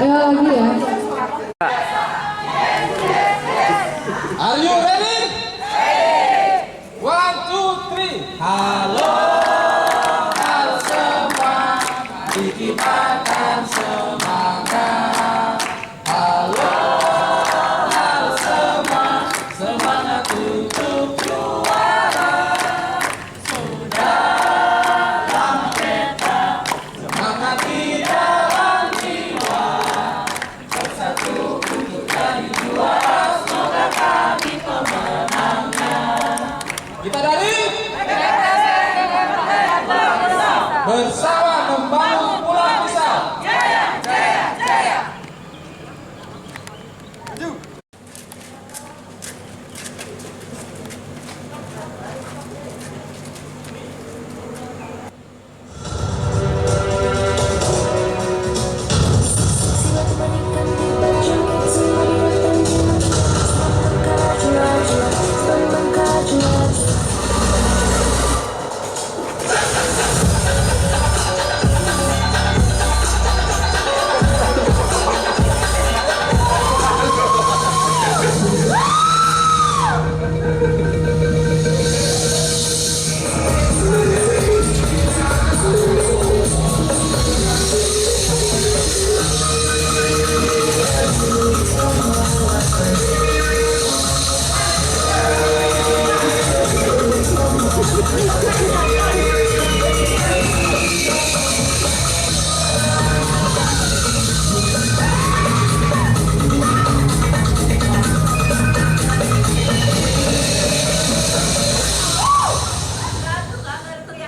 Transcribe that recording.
Ayo lagi ya. Are you ready? One, two, three. Halo, halo semua, mari kita akan semangat. Halo, halo semua, semangat untuk juara. Sudah lama kita semangat di dalam jiwa, bersatu untuk jadi juara. Semoga kami pemenangnya. Kita dari bersama.